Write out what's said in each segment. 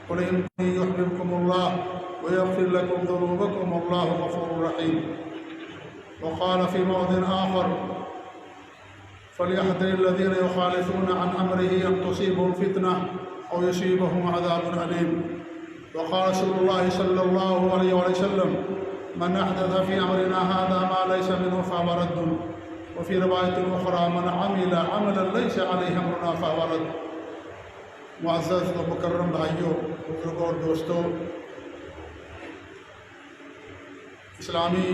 قل إن يحببكم الله ويغفر لكم ذنوبكم والله غفور رحيم. وقال في موضع آخر: فليحذر الذين يخالفون عن أمره أن تصيبهم فتنة أو يصيبهم عذاب أليم. وقال رسول الله صلى الله عليه وسلم: من أحدث في أمرنا هذا ما ليس منه فهو رد. وفي رواية أخرى: من عمل عملا ليس عليه أمرنا فهو رد. معزز و مکرم بھائیوں، بزرگوں اور دوستوں، اسلامی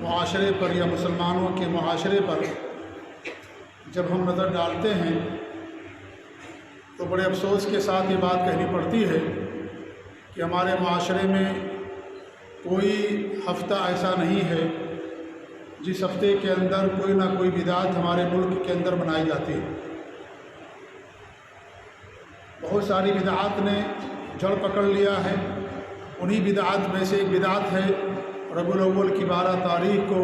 معاشرے پر یا مسلمانوں کے معاشرے پر جب ہم نظر ڈالتے ہیں تو بڑے افسوس کے ساتھ یہ بات کہنی پڑتی ہے کہ ہمارے معاشرے میں کوئی ہفتہ ایسا نہیں ہے جس ہفتے کے اندر کوئی نہ کوئی بدعت ہمارے ملک کے اندر بنائی جاتی ہے۔ بہت ساری بدعات نے جڑ پکڑ لیا ہے۔ انہی بدعات میں سے ایک بدعت ہے ربیع الاول کی 12 تاریخ کو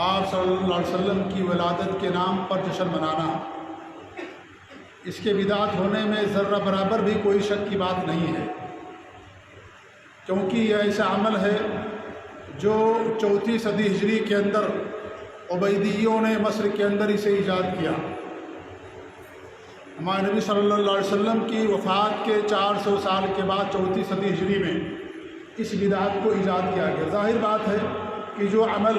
آپ صلی اللہ علیہ وسلم کی ولادت کے نام پر جشن منانا۔ اس کے بدعت ہونے میں ذرہ برابر بھی کوئی شک کی بات نہیں ہے، کیونکہ یہ ایسا عمل ہے جو 4 صدی ہجری کے اندر عبیدیوں نے مصر کے اندر اسے ایجاد کیا۔ ہمارے نبی صلی اللہ علیہ وسلم کی وفات کے 400 سال کے بعد 4 صدی ہجری میں اس بدعت کو ایجاد کیا گیا۔ ظاہر بات ہے کہ جو عمل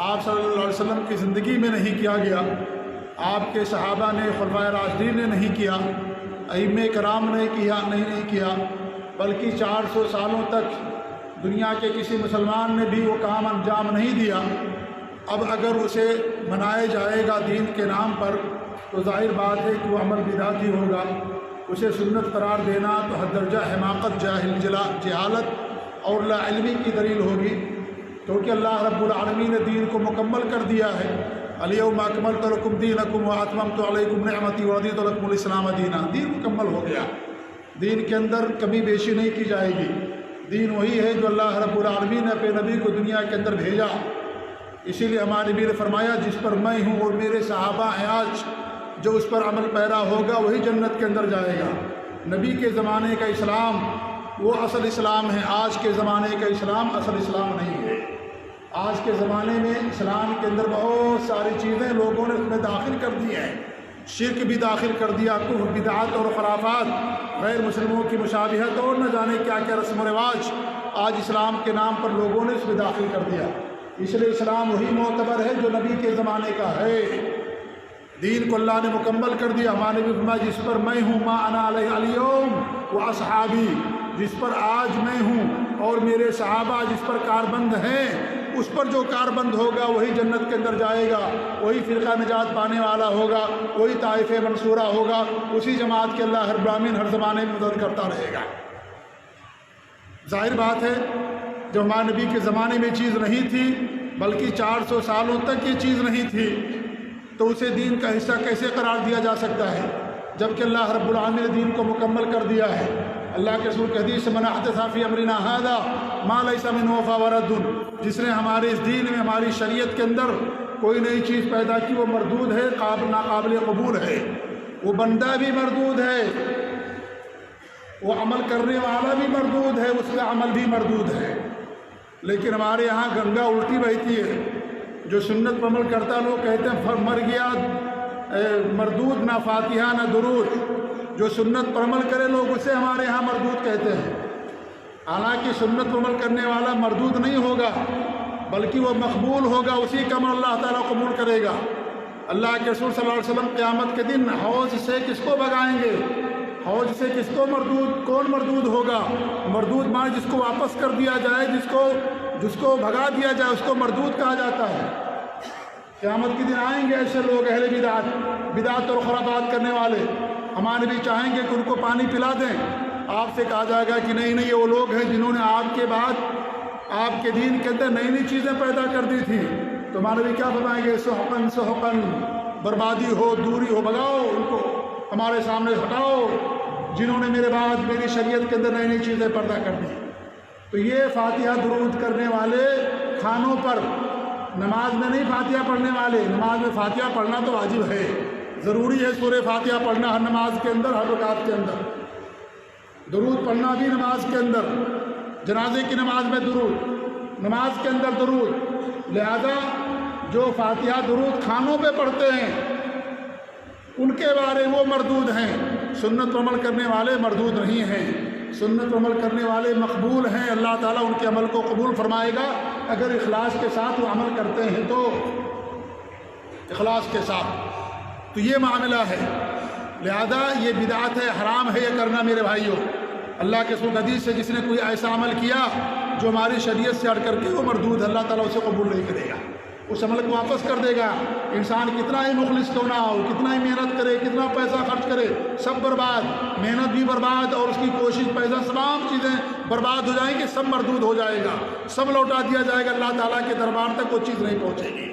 آپ صلی اللہ علیہ وسلم کی زندگی میں نہیں کیا گیا، آپ کے صحابہ نے، خلفائے راشدین نے نہیں کیا، ائمہ کرام نے نہیں کیا، بلکہ 400 سالوں تک دنیا کے کسی مسلمان نے بھی وہ کام انجام نہیں دیا۔ اب اگر اسے منایا جائے گا دین کے نام پر تو ظاہر بات ہے کہ وہ عمل بدعتی ہوگا۔ اسے سنت قرار دینا تو حد درجہ حماقت، جہالت اور لا علمی کی دلیل ہوگی، کیونکہ اللہ رب العالمین نے دین کو مکمل کر دیا ہے۔ الیوم اکملت لکم دینکم واتممت علیکم نعمتی ورضیت لکم الاسلام دینا۔ دین مکمل ہو گیا، دین کے اندر کمی بیشی نہیں کی جائے گی۔ دین وہی ہے جو اللہ رب العالمین نے اپنے نبی کو دنیا کے اندر بھیجا۔ اسی لیے ہمارے نبی نے فرمایا: جس پر میں ہوں اور میرے صحابہ ہیں آج، جو اس پر عمل پیرا ہوگا وہی جنت کے اندر جائے گا۔ نبی کے زمانے کا اسلام وہ اصل اسلام ہے، آج کے زمانے کا اسلام اصل اسلام نہیں ہے۔ آج کے زمانے میں اسلام کے اندر بہت ساری چیزیں لوگوں نے اس میں داخل کر دی ہیں، شرک بھی داخل کر دیا، کفر، بدعات اور خرافات، غیر مسلموں کی مشابہت اور نہ جانے کیا کیا رسم و رواج آج اسلام کے نام پر لوگوں نے اس میں داخل کر دیا۔ اس لیے اسلام وہی معتبر ہے جو نبی کے زمانے کا ہے۔ دین کو اللہ نے مکمل کر دیا۔ ہمارے بھی فرمایا: جس پر میں ہوں ما انا علیہ الیوم و اصحابی، جس پر آج میں ہوں اور میرے صحابہ جس پر کاربند ہیں، اس پر جو کاربند ہوگا وہی جنت کے اندر جائے گا، وہی فرقہ نجات پانے والا ہوگا، وہی طائفہ منصورہ ہوگا، اسی جماعت کے اللہ رب العالمین ہر زمانے میں مدد کرتا رہے گا۔ ظاہر بات ہے جب ہمارے نبی کے زمانے میں چیز نہیں تھی، بلکہ 400 سالوں تک یہ چیز نہیں تھی، تو اسے دین کا حصہ کیسے قرار دیا جا سکتا ہے جبکہ اللہ رب العالمین نے دین کو مکمل کر دیا ہے۔ اللہ کے رسول کی حدیث: من احدث فی امرنا ھذا ما لیس منہ فہو رد۔ جس نے ہمارے اس دین میں، ہماری شریعت کے اندر کوئی نئی چیز پیدا کی وہ مردود ہے، ناقابل قبول ہے، وہ بندہ بھی مردود ہے، وہ عمل کرنے والا بھی مردود ہے، اس کا عمل بھی مردود ہے۔ لیکن ہمارے ہاں گنگا الٹی بہتی ہے، جو سنت پر عمل کرتا لوگ کہتے ہیں مر گیا، مردود، نہ فاتحہ نہ درود۔ جو سنت پر عمل کرے لوگ اسے ہمارے ہاں مردود کہتے ہیں، حالانکہ سنت پر عمل کرنے والا مردود نہیں ہوگا بلکہ وہ مقبول ہوگا، اسی کا عمل اللہ تعالیٰ قبول کرے گا۔ اللہ کے رسول صلی اللہ علیہ وسلم قیامت کے دن حوض سے کس کو بھگائیں گے؟ حوض سے کس کو کون مردود ہوگا؟ مردود مانے جس کو واپس کر دیا جائے، جس کو بھگا دیا جائے اس کو مردود کہا جاتا ہے۔ قیامت کے دن آئیں گے ایسے لوگ، اہل بدعت اور خرافات کرنے والے، ہمارے بھی چاہیں گے کہ ان کو پانی پلا دیں، آپ سے کہا جائے گا کہ نہیں یہ وہ لوگ ہیں جنہوں نے آپ کے بعد آپ کے دین کے اندر نئی نئی چیزیں پیدا کر دی تھی، تو ہمارے بھی کیا فرمائیں گے؟ سحقن سحقن، بربادی ہو، دوری ہو، بھگاؤ ان کو، ہمارے سامنے ہٹاؤ جنہوں نے میرے بعد میری شریعت کے اندر نئی نئی چیزیں پیدا کر دی۔ تو یہ فاتحہ درود کرنے والے کھانوں پر، نماز میں نہیں فاتحہ پڑھنے والے۔ نماز میں فاتحہ پڑھنا تو واجب ہے، ضروری ہے سورہ فاتحہ پڑھنا ہر نماز کے اندر، ہر رکعت کے اندر۔ درود پڑھنا بھی نماز کے اندر، جنازے کی نماز میں درود، نماز کے اندر درود۔ لہذا جو فاتحہ درود خانوں پہ پڑھتے ہیں ان کے بارے وہ مردود ہیں، سنت پر عمل کرنے والے مردود نہیں ہیں، سنت پر عمل کرنے والے مقبول ہیں، اللہ تعالیٰ ان کے عمل کو قبول فرمائے گا اگر اخلاص کے ساتھ وہ عمل کرتے ہیں تو، اخلاص کے ساتھ۔ تو یہ معاملہ ہے، لہذا یہ بدعت ہے، حرام ہے یہ کرنا میرے بھائیوں۔ اللہ کے رسول حدیث سے جس نے کوئی ایسا عمل کیا جو ہماری شریعت سے ہٹ کر کے وہ مردود ہے، اللہ تعالیٰ اسے قبول نہیں کرے گا، اس عمل کو واپس کر دے گا۔ انسان کتنا ہی مخلص کیوں نہ ہو، کتنا ہی محنت کرے، کتنا پیسہ خرچ کرے، سب برباد، محنت بھی برباد اور اس کی کوشش، پیسہ، تمام چیزیں برباد ہو جائیں گی، سب مردود ہو جائے گا، سب لوٹا دیا جائے گا، اللہ تعالیٰ کے دربار تک وہ چیز نہیں پہنچے گی،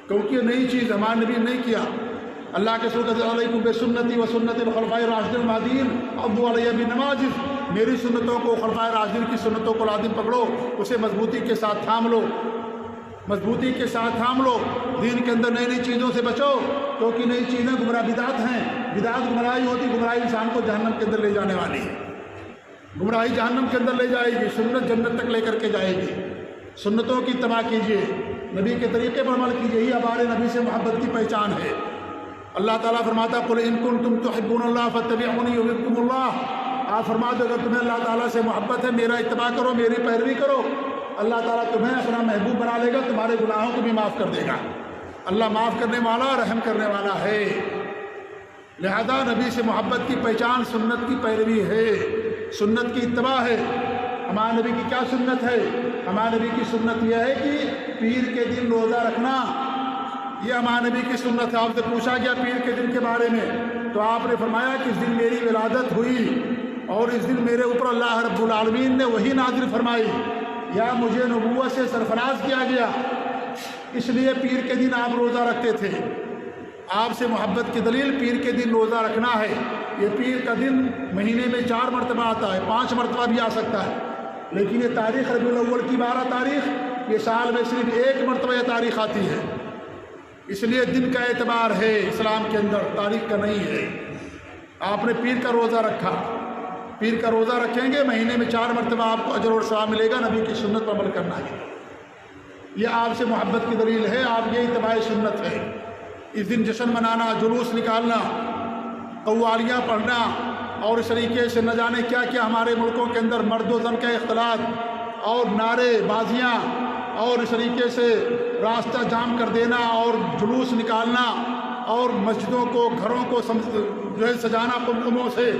کیونکہ یہ نئی چیز ہمارے نبی نے نہیں کیا۔ اللہ کے رسول صلی علیکم بسنتی و سنت الخلفاء الراشدین المہدیین عضوا علیہا بالنواجذ، میری سنتوں کو، خلفائے راشدین کی سنتوں کو لازم پکڑو، اسے مضبوطی کے ساتھ تھام لو، مضبوطی کے ساتھ تھام لو، دین کے اندر نئی نئی چیزوں سے بچو، کیونکہ نئی چیزیں گمراہ بدعت ہیں، بدعت گمراہی ہوتی، گمراہی انسان کو جہنم کے اندر لے جانے والی ہے، گمراہی جہنم کے اندر لے جائے گی، سنت جنت تک لے کر کے جائے گی۔ سنتوں کی اتباع کیجیے، نبی کے طریقے پر عمل کیجیے، یہ ہمارے نبی سے محبت کی پہچان ہے۔ اللہ تعالیٰ فرماتا قل ان کنتم تحبون اللہ فاتبعونی یحببکم اللہ، آپ فرما دو اگر تمہیں اللہ تعالیٰ سے محبت ہے میرا اتباع کرو، میری پیروی کرو، اللہ تعالیٰ تمہیں اپنا محبوب بنا لے گا، تمہارے گناہوں کو بھی معاف کر دے گا۔ اللہ معاف کرنے والا، رحم کرنے والا ہے۔ لہذا نبی سے محبت کی پہچان سنت کی پیروی ہے، سنت کی اتباع ہے۔ ہمارے نبی کی کیا سنت ہے؟ ہمارے نبی کی سنت یہ ہے کہ پیر کے دن روزہ رکھنا، یہ ہمارے نبی کی سنت ہے۔ آپ سے پوچھا گیا پیر کے دن کے بارے میں، تو آپ نے فرمایا کہ اس دن میری ولادت ہوئی اور اس دن میرے اوپر اللہ رب العالمین نے وحی نازل فرمائی، یا مجھے نبوت سے سرفراز کیا گیا، اس لیے پیر کے دن آپ روزہ رکھتے تھے۔ آپ سے محبت کی دلیل پیر کے دن روزہ رکھنا ہے۔ یہ پیر کا دن مہینے میں 4 مرتبہ آتا ہے، 5 مرتبہ بھی آ سکتا ہے، لیکن یہ تاریخ ربیع الاول کی 12 تاریخ، یہ سال میں صرف 1 مرتبہ یہ تاریخ آتی ہے، اس لیے دن کا اعتبار ہے اسلام کے اندر، تاریخ کا نہیں ہے۔ آپ نے پیر کا روزہ رکھا، پیر کا روزہ رکھیں گے مہینے میں 4 مرتبہ آپ کو اجر اور ثواب ملے گا، نبی کی سنت پر عمل کرنا ہے، یہ آپ سے محبت کی دلیل ہے، آپ یہ اتباع سنت ہے۔ اس دن جشن منانا، جلوس نکالنا، قوالیاں پڑھنا اور اس طریقے سے نہ جانے کیا کیا ہمارے ملکوں کے اندر مرد و زن کا اختلاط اور نعرے بازیاں اور اس طریقے سے راستہ جام کر دینا اور جلوس نکالنا اور مسجدوں کو، گھروں کو جو ہے سجانا قمقموں سے،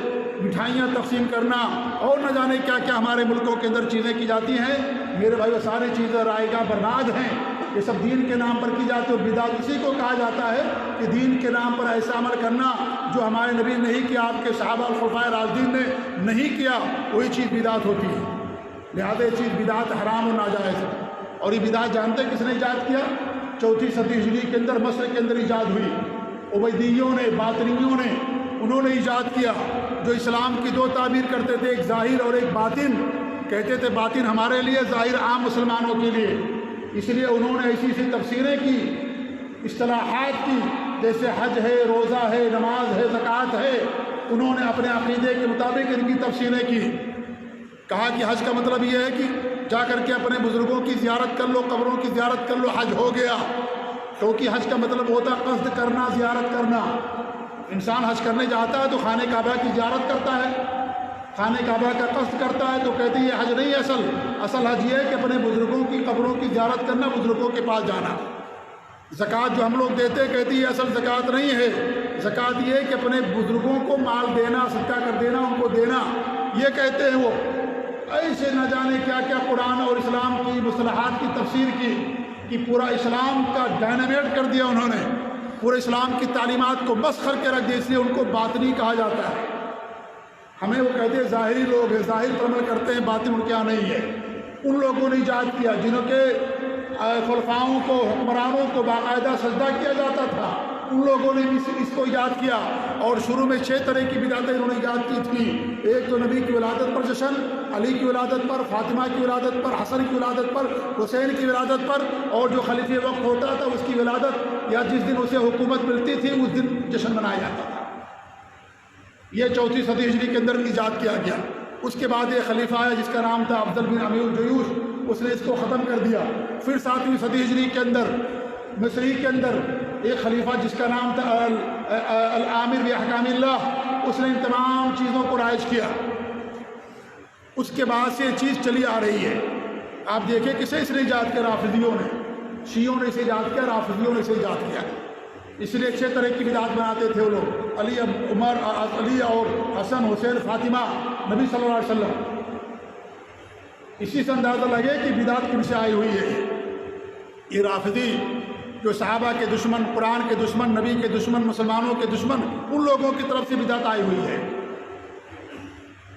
مٹھائیاں تقسیم کرنا اور نہ جانے کیا کیا ہمارے ملکوں کے اندر چیزیں کی جاتی ہیں، میرے بھائیو ساری چیزیں رائگاں برباد ہیں، یہ سب دین کے نام پر کی جاتی ہے۔ اور بدعت اسی کو کہا جاتا ہے کہ دین کے نام پر ایسا عمل کرنا جو ہمارے نبی نے نہیں کیا، آپ کے صحابہ اور خلفائے راشدین نے نہیں کیا، وہی چیز بدعت ہوتی ہے۔ لہذا یہ چیز بدعت حرام و ناجائز ہے، اور یہ بدعت جانتے کس نے ایجاد کیا؟ 4 صدی ہجری کے اندر مصر کے اندر ایجاد ہوئی، عبیدیوں نے، باطنیوں نے، انہوں نے ایجاد کیا، جو اسلام کی 2 تعبیر کرتے تھے، ایک ظاہر اور ایک باطن، کہتے تھے باطن ہمارے لیے، ظاہر عام مسلمانوں کے لیے، اس لیے انہوں نے ایسی ایسی تفسیریں کی، اصطلاحات کی، جیسے حج ہے، روزہ ہے، نماز ہے، زکوٰۃ ہے، انہوں نے اپنے عقیدے کے مطابق ان کی تفسیریں کی۔ کہا کہ حج کا مطلب یہ ہے کہ جا کر کے اپنے بزرگوں کی زیارت کر لو، قبروں کی زیارت کر لو، حج ہو گیا، کیونکہ حج کا مطلب ہوتا ہے قصد کرنا، زیارت کرنا۔ انسان حج کرنے جاتا ہے تو خانہ کعبہ کی زیارت کرتا ہے، خانہ کعبہ کا قصد کرتا ہے، تو کہتے ہیں یہ حج نہیں، اصل حج یہ ہے کہ اپنے بزرگوں کی قبروں کی زیارت کرنا، بزرگوں کے پاس جانا۔ زکوٰۃ جو ہم لوگ دیتے ہیں، کہتی ہے اصل زکوٰۃ نہیں ہے، زکوٰۃ یہ ہے کہ اپنے بزرگوں کو مال دینا، صدقہ کر دینا، ان کو دینا، یہ کہتے ہیں وہ۔ ایسے نہ جانے کیا کیا قرآن اور اسلام کی مصطلحات کی تفسیر کی کہ پورا اسلام کا ڈائنامیٹ کر دیا انہوں نے، پورے اسلام کی تعلیمات کو مسخر کے رکھ دیا، اس لیے ان کو باطنی کہا جاتا ہے۔ ہمیں وہ کہتے ہیں ظاہری لوگ ہیں، ظاہر پر عمل کرتے ہیں، باطن ان کے یہاں نہیں ہے۔ ان لوگوں نے ایجاد کیا جنہوں کے خلفاؤں کو، حکمرانوں کو باقاعدہ سجدہ کیا جاتا تھا، ان لوگوں نے بھی اس کو ایجاد کیا، اور شروع میں 6 طرح کی بدعتیں انہوں نے ایجاد کی تھی۔ ایک تو نبی کی ولادت پر جشن، علی کی ولادت پر، فاطمہ کی ولادت پر، حسن کی ولادت پر، حسین کی ولادت پر، اور جو خلیفہ وقت ہوتا تھا اس کی ولادت یا جس دن اسے حکومت ملتی تھی اس دن جشن منایا جاتا تھا۔ یہ 4 صدی ہجری کے اندر ایجاد کیا گیا۔ اس کے بعد ایک خلیفہ آیا جس کا نام تھا افضل بن امیر الجیوش، اس نے اس کو ختم کر دیا۔ پھر 7ویں صدی ہجری کے اندر مصری کے اندر ایک خلیفہ جس کا نام تھا العامر بأحکام اللہ، اس نے ان تمام چیزوں کو رائج کیا۔ اس کے بعد سے یہ چیز چلی آ رہی ہے۔ آپ دیکھیں کسے اس نے ایجاد کیا؟ رافضیوں نے، شیعوں نے اسے ایجاد کیا، رافضیوں نے اسے ایجاد کیا۔ اس لیے اچھے طرح کی بدعت بناتے تھے وہ لوگ، علی اور حسن حسین فاطمہ نبی صلی اللہ علیہ وسلم۔ اسی سے اندازہ لگے کہ بدعت کن سے آئی ہوئی ہے۔ یہ رافضی جو صحابہ کے دشمن، قرآن کے دشمن، نبی کے دشمن، مسلمانوں کے دشمن، ان لوگوں کی طرف سے بدعت آئی ہوئی ہے۔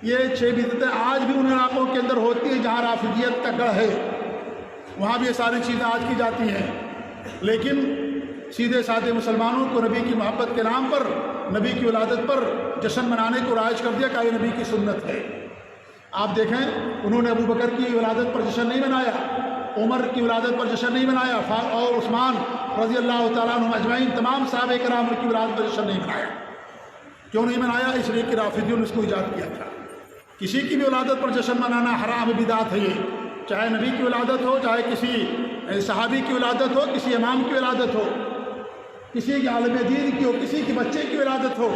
یہ 6 بدعتیں آج بھی ان علاقوں کے اندر ہوتی ہیں جہاں رافضیت کا گڑھ ہے، وہاں بھی یہ ساری چیزیں آج کی جاتی ہیں۔ لیکن سیدھے سادے مسلمانوں کو نبی کی محبت کے نام پر، نبی کی ولادت پر جشن منانے کو رائج کر دیا کہ یہ نبی کی سنت ہے۔ آپ دیکھیں انہوں نے ابو بکر کی ولادت پر جشن نہیں منایا، عمر کی ولادت پر جشن نہیں منایا، اور عثمان رضی اللہ تعالیٰ عنہ اجمعین تمام صحابہ کرام کی ولادت پر جشن نہیں منایا۔ کیوں نہیں منایا؟ اس لیے کہ رافضیوں نے اس کو ایجاد کیا تھا۔ کسی کی بھی ولادت پر جشن منانا حرام بدعت ہے، یہ چاہے نبی کی ولادت ہو، چاہے کسی صحابی کی ولادت ہو، کسی امام کی ولادت ہو، کسی کے عالم دین کی ہو، کسی کے بچے کی ولادت ہو۔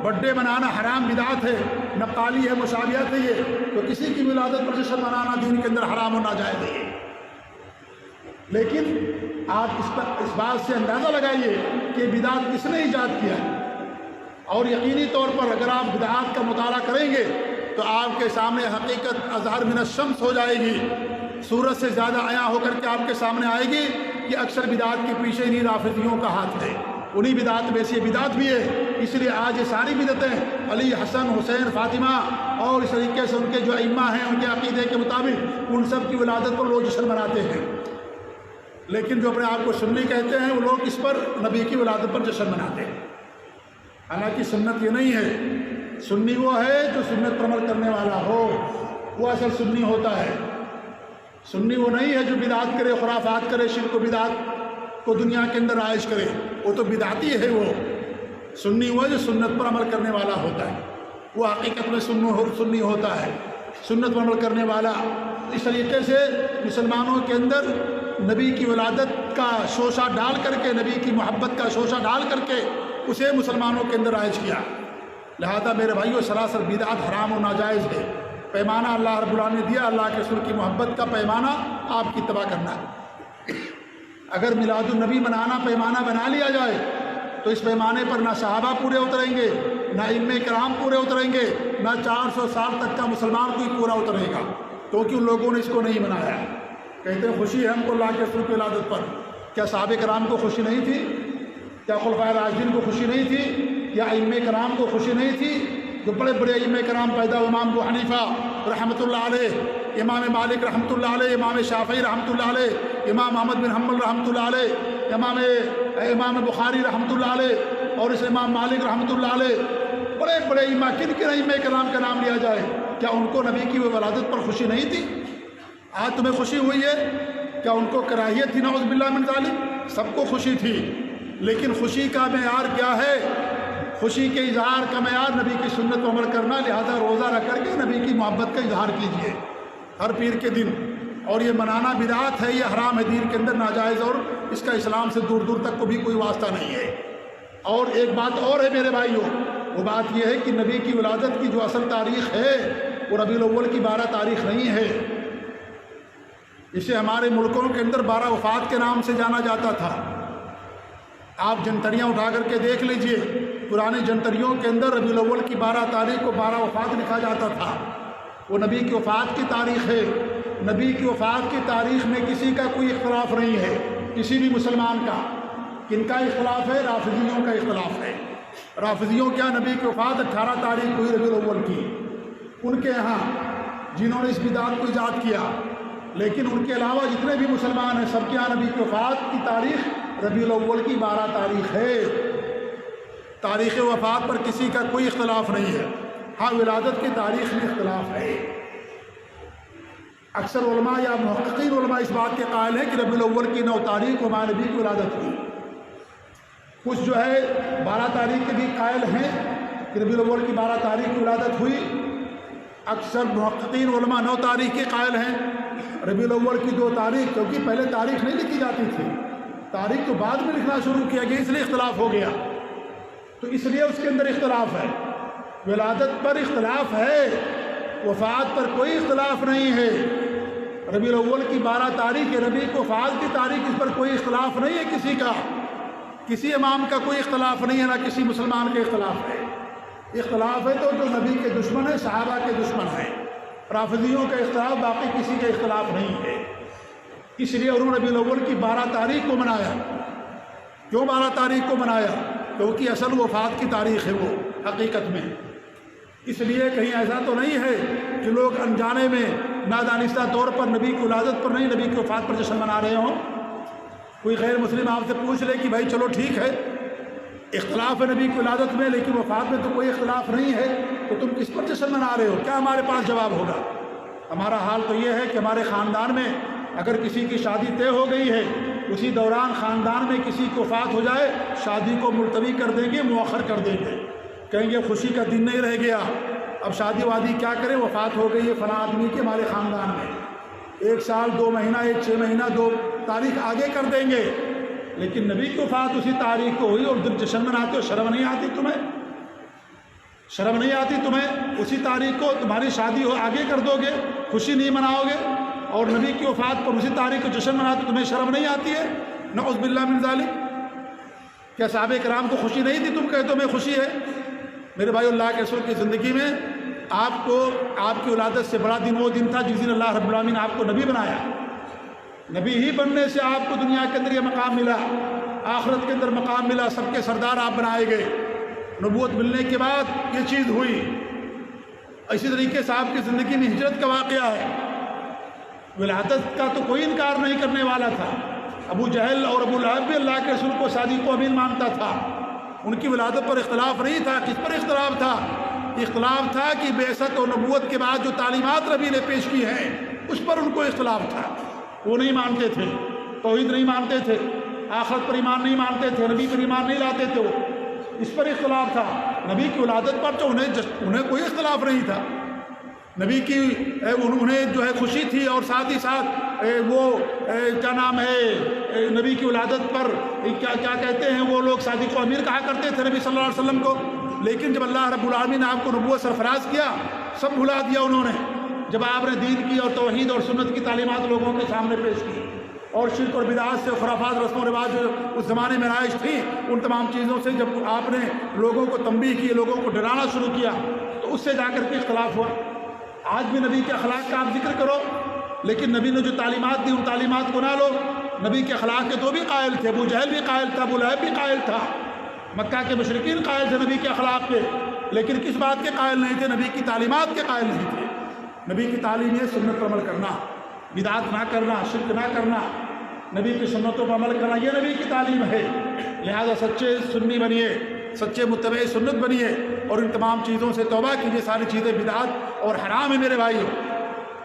برتھ ڈے منانا حرام بدعت ہے، نقالی ہے، مشابہت ہے۔ یہ تو کسی کی ولادت پر جشن منانا دین کے اندر حرام و ناجائز ہے۔ لیکن آپ اس بات سے اندازہ لگائیے کہ بدعت کس نے ایجاد کیا ہے، اور یقینی طور پر اگر آپ بدعات کا مطالعہ کریں گے تو آپ کے سامنے حقیقت اظہر من الشمس ہو جائے گی، سورج سے زیادہ عیاں ہو کر کے آپ کے سامنے آئے گی کہ اکثر بدعات کے پیچھے انہی رافضیوں کا ہاتھ ہے، انہی بدعات میں سے یہ بدعت بھی ہے۔ اس لیے آج یہ ساری بدعتیں علی، حسن، حسین، فاطمہ اور اس طریقے سے ان کے جو ائمہ ہیں ان کے عقیدے کے مطابق ان سب کی ولادت پر لوگ جشن مناتے ہیں۔ لیکن جو اپنے آپ کو سنی کہتے ہیں وہ لوگ اس پر نبی کی ولادت پر جشن مناتے ہیں، حالانکہ سنت یہ نہیں ہے۔ سنی وہ ہے جو سنت پر عمل کرنے والا ہو، وہ اصل سنی ہوتا ہے۔ سنی وہ نہیں ہے جو بدعت کرے، خرافات کرے، شرک و بدعت کو دنیا کے اندر رائج کرے، وہ تو بدعتی ہے۔ وہ سنی وہ جو سنت پر عمل کرنے والا ہوتا ہے، وہ حقیقت میں سنی ہوتا ہے، سنت پر عمل کرنے والا۔ اس طریقے سے مسلمانوں کے اندر نبی کی ولادت کا شوشہ ڈال کر کے، نبی کی محبت کا شوشہ ڈال کر کے اسے مسلمانوں کے اندر رائج کیا۔ لہذا میرے بھائیو، سراسر بدعت حرام و ناجائز ہے۔ پیمانہ اللہ رب العالمین نے دیا، اللہ کے رسول کی محبت کا پیمانہ آپ کی اتباع کرنا ہے۔ اگر میلاد النبی منانا پیمانہ بنا لیا جائے تو اس پیمانے پر نہ صحابہ پورے اتریں گے، نہ ائمہ کرام پورے اتریں گے، نہ 400 سال تک کا مسلمان کوئی پورا اترے گا، کیونکہ ان لوگوں نے اس کو نہیں منایا۔ کہتے ہیں خوشی ہے ہم کو اللہ کے رسول کی ولادت پر۔ کیا صحابہ کرام کو خوشی نہیں تھی؟ کیا خلفائے راشدین کو خوشی نہیں تھی؟ یا ائمہ کرام کو خوشی نہیں تھی؟ جو بڑے بڑے ائمہ کرام پیدا ہوئے، امام ابو حنیفہ رحمۃ اللہ علیہ، امام مالک رحمۃ اللہ علیہ، امام شافعی رحمۃ اللہ علیہ، امام احمد بن حنبل رحمۃ اللہ علیہ، امام بخاری رحمۃ اللہ علیہ، اور اس امام مالک رحمۃ اللہ علیہ، بڑے بڑے ائمہ، کن کن ائمہ کرام کا نام لیا جائے، کیا ان کو نبی کی ولادت پر خوشی نہیں تھی؟ آج تمہیں خوشی ہوئی ہے؟ کیا ان کو کراہیت تھی؟ نعوذ باللہ من ذالک۔ سب کو خوشی تھی، لیکن خوشی کا معیار کیا ہے؟ خوشی کے اظہار کا معیار نبی کی سنت پر عمل کرنا۔ لہذا روزہ رکھ کر کے نبی کی محبت کا اظہار کیجیے ہر پیر کے دن۔ اور یہ منانا بدعت ہے، یہ حرام ہے، دین کے اندر ناجائز، اور اس کا اسلام سے دور دور تک کو بھی کوئی واسطہ نہیں ہے۔ اور ایک بات اور ہے میرے بھائیوں، وہ بات یہ ہے کہ نبی کی ولادت کی جو اصل تاریخ ہے وہ ربیع الاول کی 12 تاریخ نہیں ہے۔ اسے ہمارے ملکوں کے اندر 12 وفات کے نام سے جانا جاتا تھا۔ آپ جنتریاں اٹھا کر کے دیکھ لیجئے، پرانی جنتریوں کے اندر ربیع الاول کی 12 تاریخ کو 12 وفات لکھا جاتا تھا۔ وہ نبی کی وفات کی تاریخ ہے۔ نبی کی وفات کی تاریخ میں کسی کا کوئی اختلاف نہیں ہے، کسی بھی مسلمان کا۔ کن کا اختلاف ہے؟ رافضیوں کا اختلاف ہے۔ رافضیوں کیا نبی کی وفات 18 تاریخ ہوئی ربیع الاول کی، ان کے ہاں جنہوں نے اس بدعت کو ایجاد کیا۔ لیکن ان کے علاوہ جتنے بھی مسلمان ہیں سب کے یہاں نبی کی وفات کی تاریخ ربیع الاول کی 12 تاریخ ہے۔ تاریخ وفات پر کسی کا کوئی اختلاف نہیں ہے، ہاں ولادت کی تاریخ میں اختلاف ہے۔ اکثر علماء یا محققین علماء اس بات کے قائل ہیں کہ ربیع الاول کی 9 تاریخ کو ہمارے نبی کی ولادت ہوئی۔ کچھ جو ہے 12 تاریخ کے بھی قائل ہیں کہ ربیع الاول کی 12 تاریخ کی ولادت ہوئی، اکثر محققین علماء 9 تاریخ کے قائل ہیں، ربیع الاول کی 2 تاریخ، کیونکہ پہلے تاریخ نہیں لکھی جاتی تھی، تاریخ تو بعد میں لکھنا شروع کیا گیا، اس لیے اختلاف ہو گیا، تو اس لیے اس کے اندر اختلاف ہے۔ ولادت پر اختلاف ہے، وفات پر کوئی اختلاف نہیں ہے۔ ربیع الاول کی 12 تاریخ ہے، ربیع کی وفات کی تاریخ، اس پر کوئی اختلاف نہیں ہے کسی کا، کسی امام کا کوئی اختلاف نہیں ہے، نہ کسی مسلمان کا اختلاف ہے۔ اختلاف ہے تو جو نبی کے دشمن ہیں، صحابہ کے دشمن ہیں، رافضیوں کا اختلاف، باقی کسی کا اختلاف نہیں ہے۔ اس لیے انہوں نے ربیع الاول کی 12 تاریخ کو منایا۔ کیوں 12 تاریخ کو منایا؟ کیونکہ اصل وفات کی تاریخ ہے وہ حقیقت میں۔ اس لیے کہیں ایسا تو نہیں ہے کہ لوگ انجانے میں نادانستہ طور پر نبی کی ولادت پر نہیں، نبی کی وفات پر جشن منا رہے ہوں۔ کوئی غیر مسلم آپ سے پوچھ لے کہ بھائی چلو ٹھیک ہے، اختلاف ہے نبی کی ولادت میں لیکن وفات میں تو کوئی اختلاف نہیں ہے، تو تم کس پر جشن منا رہے ہو؟ کیا ہمارے پاس جواب ہوگا؟ ہمارا حال تو یہ ہے کہ ہمارے خاندان میں اگر کسی کی شادی طے ہو گئی ہے، اسی دوران خاندان میں کسی کی وفات ہو جائے، شادی کو ملتوی کر دیں گے، مؤخر کر دیں گے، کہیں گے خوشی کا دن نہیں رہ گیا، اب شادی وادی کیا کریں، وفات ہو گئی ہے فلاں آدمی کی ہمارے خاندان میں، 1 سال 2 مہینہ 1 6 مہینہ 2 تاریخ آگے کر دیں گے۔ لیکن نبی کی وفات اسی تاریخ کو ہوئی اور جب جشن مناتے ہو، شرم نہیں آتی تمہیں؟ شرم نہیں آتی تمہیں؟ اسی تاریخ کو تمہاری شادی ہو آگے کر دو گے، خوشی نہیں مناؤ گے، اور نبی کی وفات پر اسی تاریخ کو جشن مناتے تمہیں شرم نہیں آتی ہے؟ نعوذ باللہ من ذالک۔ کیا صحابہ کرام کو خوشی نہیں تھی؟ تم کہتے ہو میں خوشی ہے؟ میرے بھائی، اللہ کے رسول کی زندگی میں آپ کو آپ کی ولادت سے بڑا دن وہ دن تھا جس دن اللہ رب العالمین نے آپ کو نبی بنایا۔ نبی ہی بننے سے آپ کو دنیا کے اندر یہ مقام ملا، آخرت کے اندر مقام ملا، سب کے سردار آپ بنائے گئے۔ نبوت ملنے کے بعد یہ چیز ہوئی۔ اسی طریقے سے آپ کی زندگی میں ہجرت کا واقعہ ہے۔ ولادت کا تو کوئی انکار نہیں کرنے والا تھا۔ ابو جہل اور ابو لہب بھی اللہ کے رسول کو صادق و امین مانتا تھا، ان کی ولادت پر اختلاف نہیں تھا۔ کس پر اختلاف تھا؟ اختلاف تھا کہ بعثت اور نبوت کے بعد جو تعلیمات نبی نے پیش کی ہیں اس پر ان کو اختلاف تھا۔ وہ نہیں مانتے تھے، توحید نہیں مانتے تھے، آخرت پر ایمان نہیں مانتے تھے، نبی پر ایمان نہیں لاتے تھے، وہ اس پر اختلاف تھا۔ نبی کی ولادت پر تو انہیں کوئی اختلاف نہیں تھا، نبی کی انہیں جو ہے خوشی تھی، اور ساتھ ہی ساتھ وہ کیا نام ہے نبی کی ولادت پر کیا کہتے ہیں وہ لوگ صادق و امیر کہا کرتے تھے نبی صلی اللہ علیہ وسلم کو۔ لیکن جب اللہ رب العالمین نے آپ کو نبوت سرفراز کیا، سب بھلا دیا انہوں نے۔ جب آپ نے دین کی اور توحید اور سنت کی تعلیمات لوگوں کے سامنے پیش کی، اور شرک اور بدعات سے، خرافات، رسم و رواج جو اس زمانے میں رائج تھی، ان تمام چیزوں سے جب آپ نے لوگوں کو تنبیہ کی، لوگوں کو ڈرانا شروع کیا، تو اس سے جا کر کے اختلاف ہوا۔ آج بھی نبی کے اخلاق کا آپ ذکر کرو، لیکن نبی نے جو تعلیمات دی ان تعلیمات کو نہ لو۔ نبی کے اخلاق کے تو بھی قائل تھے، ابو جہل بھی قائل تھا، ابو لہب بھی قائل تھا، مکہ کے مشرکین قائل تھے نبی کے اخلاق کے، لیکن کس بات کے قائل نہیں تھے؟ نبی کی تعلیمات کے قائل نہیں تھے۔ نبی کی تعلیم ہے سنت پر عمل کرنا، بدعات نہ کرنا، شرک نہ کرنا، نبی کی سنتوں پر عمل کرنا، یہ نبی کی تعلیم ہے۔ لہذا سچے سنی بنیے، سچے متبع سنت بنیے، اور ان تمام چیزوں سے توبہ کیجیے۔ ساری چیزیں بدعات اور حرام ہیں میرے بھائیو،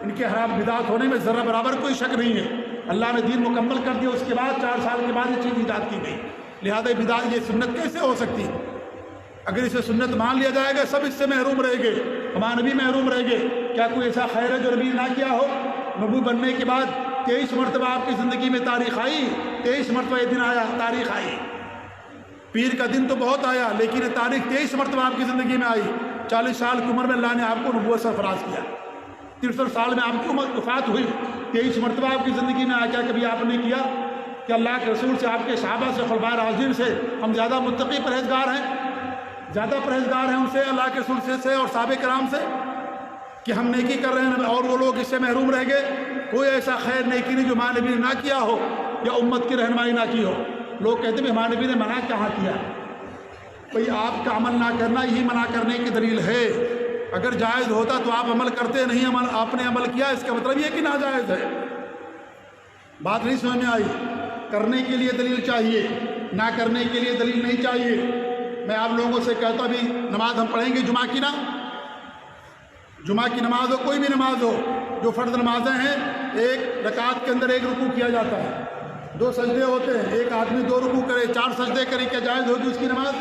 ان کے حرام بدعات ہونے میں ذرہ برابر کوئی شک نہیں ہے۔ اللہ نے دین مکمل کر دیا، اس کے بعد 4 سال کے بعد یہ چیز ایجاد کی گئی، لہذا بدعات یہ سنت کیسے ہو سکتی ہے؟ اگر اسے سنت مان لیا جائے گا، سب اس سے محروم رہیں گے، ہمارے نبی محروم رہیں گے۔ کیا کوئی ایسا خیر ہے جو نبی نہ کیا ہو؟ نبی بننے کے بعد 23 مرتبہ آپ کی زندگی میں تاریخ آئی، 23 مرتبہ یہ دن آیا، تاریخ آئی۔ پیر کا دن تو بہت آیا، لیکن یہ تاریخ 23 مرتبہ آپ کی زندگی میں آئی۔ 40 سال کی عمر میں اللہ نے آپ کو نبوت سرفراز کیا، 63 سال میں آپ کی عمر وفات ہوئی، 23 مرتبہ آپ کی زندگی میں آیا۔ کیا کبھی آپ نے کیا کہ اللہ کے رسول سے، آپ کے صحابہ سے، خلفائے راشدین سے ہم زیادہ متقی پرہیزگار ہیں، زیادہ پرہیزگار ہیں ان سے، اللہ کے رسول سے اور صحابہ کرام سے، کہ ہم نیکی کر رہے ہیں اور وہ لوگ اس سے محروم رہ گئے؟ کوئی ایسا خیر نیکی نہیں جو ہمارے نبی نے نہ کیا ہو یا امت کی رہنمائی نہ کی ہو۔ لوگ کہتے ہیں ہمارے نبی نے منع کہاں کیا؟ بھئی آپ کا عمل نہ کرنا یہی منع کرنے کی دلیل ہے۔ اگر جائز ہوتا تو آپ عمل کرتے نہیں، عمل آپ نے عمل کیا، اس کا مطلب یہ کہ ناجائز ہے۔ بات نہیں سمجھ میں آئی؟ کرنے کے لیے دلیل چاہیے، نہ کرنے کے لیے دلیل نہیں چاہیے۔ میں آپ لوگوں سے کہتا بھی نماز ہم پڑھیں گے جمعہ کی، نا جمعہ کی نماز ہو، کوئی بھی نماز ہو، جو فرض نمازیں ہیں، ایک رکعت کے اندر 1 رکوع کیا جاتا ہے، 2 سجدے ہوتے ہیں، ایک آدمی 2 رکوع کرے، 4 سجدے کرے، کیا جائز ہوگی اس کی نماز؟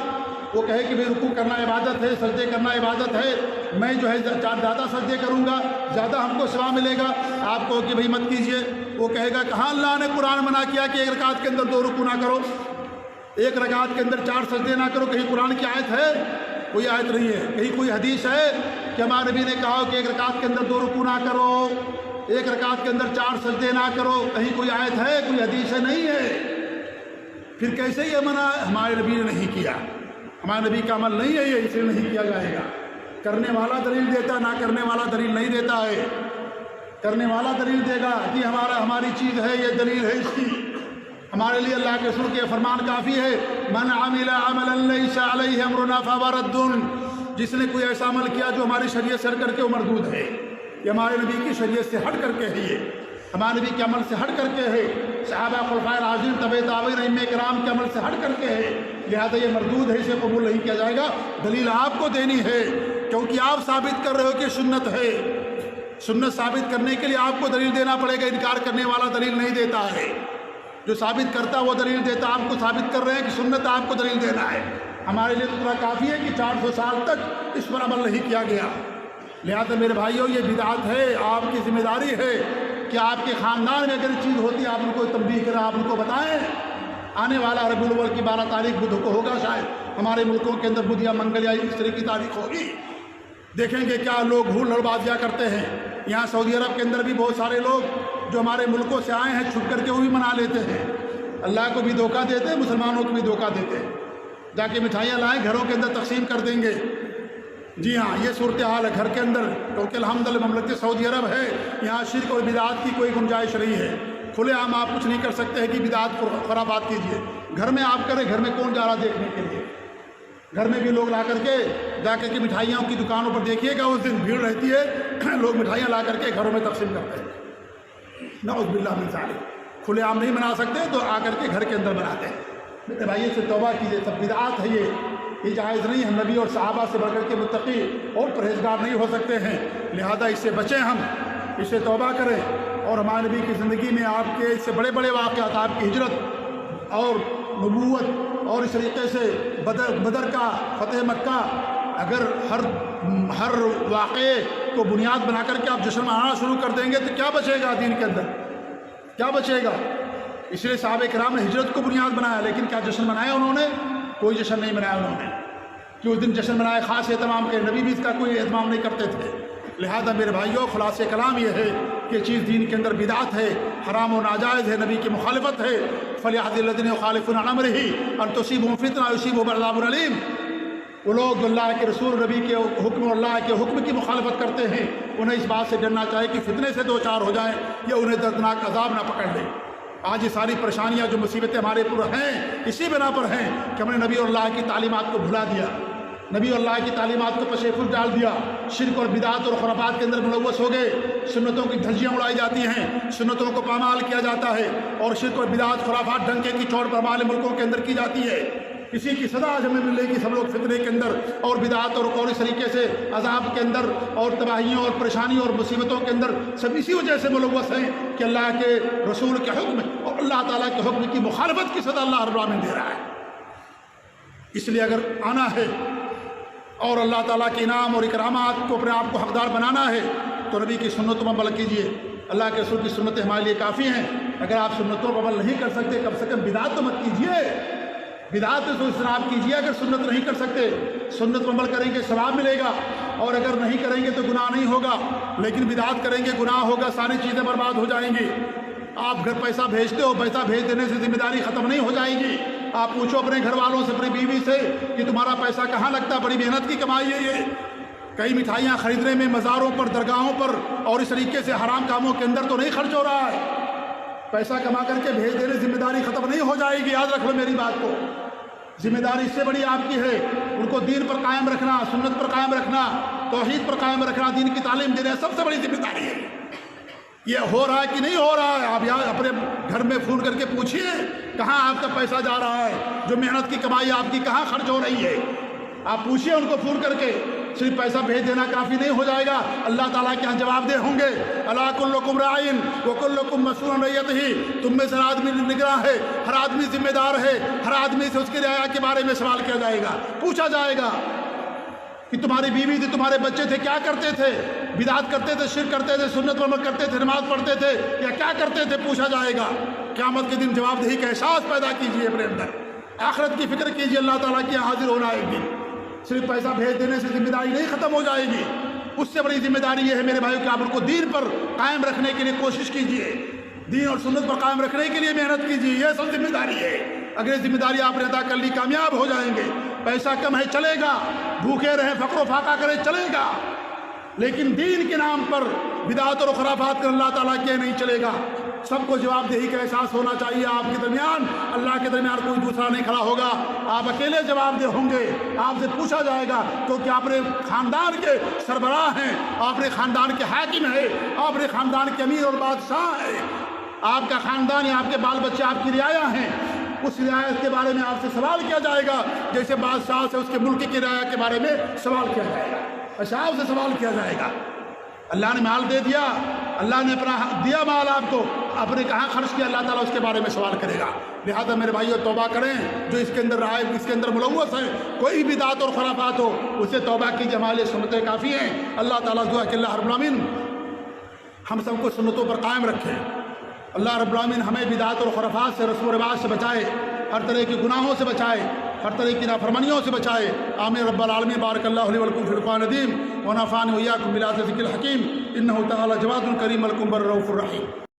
وہ کہے کہ بھائی رکوع کرنا عبادت ہے، سجدے کرنا عبادت ہے، میں جو ہے زیادہ سجدے کروں گا، زیادہ ہم کو ثواب ملے گا، آپ کو کہ بھائی مت کیجئے، وہ کہے گا کہاں اللہ نے قرآن منع کیا کہ ایک رکعت کے اندر 2 رکوع نہ کرو، ایک رکعت کے اندر 4 سجدے نہ کرو، کہیں قرآن کی آیت ہے؟ کوئی آیت نہیں ہے۔ کہیں کوئی حدیث ہے کہ ہمارے نبی نے کہا کہ ایک رکعت کے اندر 2 رکوع نہ کرو، ایک رکعت کے اندر 4 سجدے نہ کرو؟ کہیں کوئی آیت ہے، کوئی حدیث ہے؟ نہیں ہے۔ پھر کیسے یہ منع ہمارے نبی نے نہیں کیا؟ ہمارے نبی کا عمل نہیں ہے یہ، اس لیے نہیں کیا جائے گا۔ کرنے والا دلیل دیتا، نہ کرنے والا دلیل نہیں دیتا ہے۔ کرنے والا دلیل دے گا کہ ہماری چیز ہے، یہ دلیل ہے اس کی۔ ہمارے لیے اللہ کے رسول کے فرمان کافی ہے، من عمل عملا لیس علیہ امرنا فہو رد، جس نے کوئی ایسا عمل کیا جو ہماری شریعت سے ہٹ کر کے وہ مردود ہے۔ یہ ہمارے نبی کی شریعت سے ہٹ کر کے ہے، یہ ہمارے نبی کے عمل سے ہٹ کر کے ہے، صحابہ خلفائے راشدین تبع تابعین ائمہ کرام کے عمل سے ہٹ کر کے ہے، لہذا یہ مردود ہے، اسے قبول نہیں کیا جائے گا۔ دلیل آپ کو دینی ہے، کیونکہ آپ ثابت کر رہے ہو کہ سنت ہے۔ سنت ثابت کرنے کے لیے آپ کو دلیل دینا پڑے گا، انکار کرنے والا دلیل نہیں دیتا ہے۔ جو ثابت کرتا وہ دلیل دیتا، آپ کو ثابت کر رہے ہیں کہ سنت، آپ کو دلیل دینا ہے۔ ہمارے لیے تو اتنا کافی ہے کہ 400 سال تک اس پر عمل نہیں کیا گیا۔ لہذا میرے بھائیوں، یہ بدعت ہے، آپ کی ذمہ داری ہے کہ آپ کے خاندان میں اگر چیز ہوتی ہے آپ ان کو تنبیہ کریں، آپ ان کو بتائیں۔ آنے والا ربیع الاول کی 12 تاریخ بدھ کو ہوگا، شاید ہمارے ملکوں کے اندر بدھ یا منگل یا اس طرح کی تاریخ ہوگی۔ دیکھیں گے کیا لوگ بھول ہڑبازیاں کرتے ہیں۔ یہاں سعودی عرب کے اندر بھی بہت سارے لوگ جو ہمارے ملکوں سے آئے ہیں چھپ کر کے وہ بھی منا لیتے ہیں، اللہ کو بھی دھوکہ دیتے ہیں، مسلمانوں کو بھی دھوکہ دیتے ہیں۔ جا کے مٹھائیاں لائیں، گھروں کے اندر تقسیم کر دیں گے۔ جی ہاں، یہ صورتحال ہے گھر کے اندر، کیونکہ الحمدللہ مملکت سعودی عرب ہے، یہاں شرک اور بدعات کی کوئی گنجائش نہیں ہے۔ کھلے عام آپ کچھ نہیں کر سکتے ہیں کہ بدعات خرابات کیجیے، گھر میں آپ کریں۔ گھر میں کون جا رہا دیکھنے کے لیے؟ گھر میں بھی لوگ لا کر کے جا کر کے مٹھائیوں کی دکانوں پر دیکھیے گا، اس دن بھیڑ رہتی ہے، لوگ مٹھائیاں لا کر کے گھروں میں تقسیم کرتے ہیں۔ نعوذ باللہ من ذالک۔ کھلے عام نہیں بنا سکتے تو آ کر کے گھر کے اندر بناتے ہیں۔ میرے بھائی سے توبہ کیجیے، سب بدعات ہے یہ جائز نہیں ہے۔ نبی اور صحابہ سے بڑھ کر کے متقی اور پرہیزگار نہیں ہو سکتے ہیں، لہذا اس سے بچیں، ہم اس سے توبہ کریں۔ اور ہمارے نبی کی زندگی میں آپ کے اس سے بڑے بڑے واقعات، آپ کی ہجرت اور نبوت اور اس طریقے سے بدر کا فتح مکہ، اگر ہر واقعے کو بنیاد بنا کر کے آپ جشن منانا شروع کر دیں گے تو کیا بچے گا دین کے اندر؟ کیا بچے گا؟ اس لیے صحابہ کرام نے ہجرت کو بنیاد بنایا، لیکن کیا جشن منایا انہوں نے؟ کوئی جشن نہیں منایا انہوں نے، کہ اس دن جشن منائے، خاص اہتمام کے نبی بھی اس کا کوئی اہتمام نہیں کرتے تھے۔ لہذا میرے بھائیوں، خلاصہ کلام یہ ہے کہ چیز دین کے اندر بدعت ہے، حرام و ناجائز ہے، نبی کی مخالفت ہے۔ فَلْيَحْذَرِ الَّذِينَ يُخَالِفُونَ عَنْ أَمْرِهِ أَن تُصِيبَهُمْ فِتْنَةٌ أَوْ يُصِيبَهُمْ عَذَابٌ أَلِيمٌ۔ وہ لوگ جو اللہ کے رسول، نبی کے حکم اور اللہ کے حکم کی مخالفت کرتے ہیں، انہیں اس بات سے ڈرنا چاہیے کہ فتنے سے دو چار ہو جائیں یا انہیں دردناک عذاب نہ پکڑ لے۔ آج یہ ساری پریشانیاں جو مصیبتیں ہمارے پر ہیں، اسی بنا پر ہیں کہ ہم نے نبی اور اللہ کی تعلیمات کو بھلا دیا، نبی اور اللہ کی تعلیمات کو پشے پھل ڈال دیا، شرک اور بدعات اور خرافات کے اندر ملوث ہو گئے، سنتوں کی دھجیاں اڑائی جاتی ہیں، سنتوں کو پامال کیا جاتا ہے، اور شرک اور بدعات خرافات ڈنکے کی چوٹ پر ہمارے ملکوں کے اندر کی جاتی ہے۔ اسی کی سزا آج ہمیں ملے گی، سب لوگ فتنے کے اندر اور بدعات اور اس طریقے سے عذاب کے اندر اور تباہیوں اور پریشانیوں اور مصیبتوں کے اندر سب اسی وجہ سے ملوث ہیں کہ اللہ کے رسول کے حکم اور اللہ تعالیٰ کے حکم کی مخالفت کی سزا اللہ رب العالمین دے رہا ہے۔ اس لیے اگر آنا ہے اور اللہ تعالیٰ کے انعام اور اکرامات کو اپنے آپ کو حقدار بنانا ہے تو نبی کی سنتوں پر عمل کیجیے۔ اللہ کے رسول کی سنتیں ہمارے لیے کافی ہیں۔ اگر آپ سنتوں پر عمل نہیں کر سکتے، کم سے کم بدعات تو مت کیجیے، بدعات سے اجتناب کیجیے۔ اگر سنت نہیں کر سکتے، سنت پر عمل کریں گے ثواب ملے گا، اور اگر نہیں کریں گے تو گناہ نہیں ہوگا، لیکن بدعات کریں گے گناہ ہوگا، ساری چیزیں برباد ہو جائیں گی۔ آپ گھر پیسہ بھیجتے ہو، پیسہ بھیج دینے سے ذمہ داری ختم نہیں ہو جائے گی۔ آپ پوچھو اپنے گھر والوں سے، اپنی بیوی سے کہ تمہارا پیسہ کہاں لگتا ہے، بڑی محنت کی کمائی ہے یہ۔ کئی مٹھائیاں خریدنے میں مزاروں پر، درگاہوں پر اور اس طریقے سے حرام کاموں کے اندر تو نہیں خرچ ہو رہا ہے۔ پیسہ کما کر کے بھیج دینے ذمہ داری ختم نہیں ہو جائے گی، یاد رکھ لو میری بات کو۔ ذمہ داری اس سے بڑی آپ کی ہے، ان کو دین پر قائم رکھنا، سنت پر قائم رکھنا، توحید پر قائم رکھنا، دین کی تعلیم دینا سب سے بڑی ذمہ داری ہے۔ یہ ہو رہا ہے کہ نہیں ہو رہا ہے؟ آپ یہاں اپنے گھر میں فون کر کے پوچھیے کہاں آپ کا پیسہ جا رہا ہے، جو محنت کی کمائی آپ کی کہاں خرچ ہو رہی ہے۔ آپ پوچھیے ان کو فون کر کے صرف پیسہ بھیج دینا کافی نہیں ہو جائے گا، اللہ تعالیٰ کے یہاں جواب دہ ہوں گے۔ الا کلکم راعٍ وکلکم مسئول عن رعیتہ، تم میں سے ہر آدمی نگراں ہے، ہر آدمی ذمہ دار ہے، ہر آدمی سے اس کی رعایا کے بارے میں سوال کیا جائے گا، پوچھا جائے گا کہ تمہاری بیوی تھی، تمہارے بچے تھے، کیا کرتے تھے، بدعت کرتے تھے، شرک کرتے تھے، سنت پر عمل کرتے تھے، نماز پڑھتے تھے، یا کیا کرتے تھے، پوچھا جائے گا۔ قیامت کے دن جواب دہی کا احساس پیدا کیجئے اپنے اندر، آخرت کی فکر کیجئے، اللہ تعالیٰ کے یہاں حاضر ہونا ایک دن۔ صرف پیسہ بھیج دینے سے ذمہ داری نہیں ختم ہو جائے گی، اس سے بڑی ذمہ داری یہ ہے میرے بھائیو کہ آپ ان کو دین پر قائم رکھنے کے لیے کوشش کیجئے، دین اور سنت پر قائم رکھنے کے لیے محنت کیجئے، یہ اصل ذمہ داری ہے۔ اگر یہ ذمہ داری آپ نے ادا کر لی، کامیاب ہو جائیں گے۔ پیسہ کم ہے چلے گا، بھوکے رہیں، فقر و فاقہ کریں، چلے گا، لیکن دین کے نام پر بدعات اور خرافات کر اللہ تعالیٰ کے نہیں چلے گا۔ سب کو جواب دہی کا احساس ہونا چاہیے، آپ کے درمیان اللہ کے درمیان کوئی دوسرا نہیں کھڑا ہوگا، آپ اکیلے جواب دہ ہوں گے، آپ سے پوچھا جائے گا، کیونکہ آپ اپنے خاندان کے سربراہ ہیں، آپ اپنے خاندان کے حاکم ہیں، آپ اپنے خاندان کے امیر اور بادشاہ ہیں، آپ کا خاندان یا آپ کے بال بچے آپ کی رعایا ہیں، اس رعایت کے بارے میں آپ سے سوال کیا جائے گا جیسے بادشاہ سے اس کے ملک کی رعایا کے بارے میں سوال کیا جائے گا، اشراف سے سوال کیا جائے گا۔ اللہ نے مال دے دیا، اللہ نے اپنا دیا مال آپ کو، آپ نے کہاں خرچ کیا، اللہ تعالیٰ اس کے بارے میں سوال کرے گا۔ لہذا میرے بھائیو توبہ کریں، جو اس کے اندر رائے اس کے اندر ملوث ہے، کوئی بھی بدعت اور خرافات ہو، اسے توبہ کیجیے، ہمارے لیے سنتیں کافی ہیں۔ اللہ تعالیٰ دعا کہ اللہ رب العالمین ہم سب کو سنتوں پر قائم رکھے، اللہ رب العالمین ہمیں بدعات اور خرافات سے، رسم و رواج سے بچائے، ہر طرح کی گناہوں سے بچائے، ہر طرح کی نافرمانیوں سے بچائے۔ آمین رب العالمین۔ بارک اللہ لی ولکم فی القرآن العظیم ونفعني وإياكم بالآيات والذکر الحکیم، انہ تعالی جواد کریم الکم بر رؤوف الرحیم۔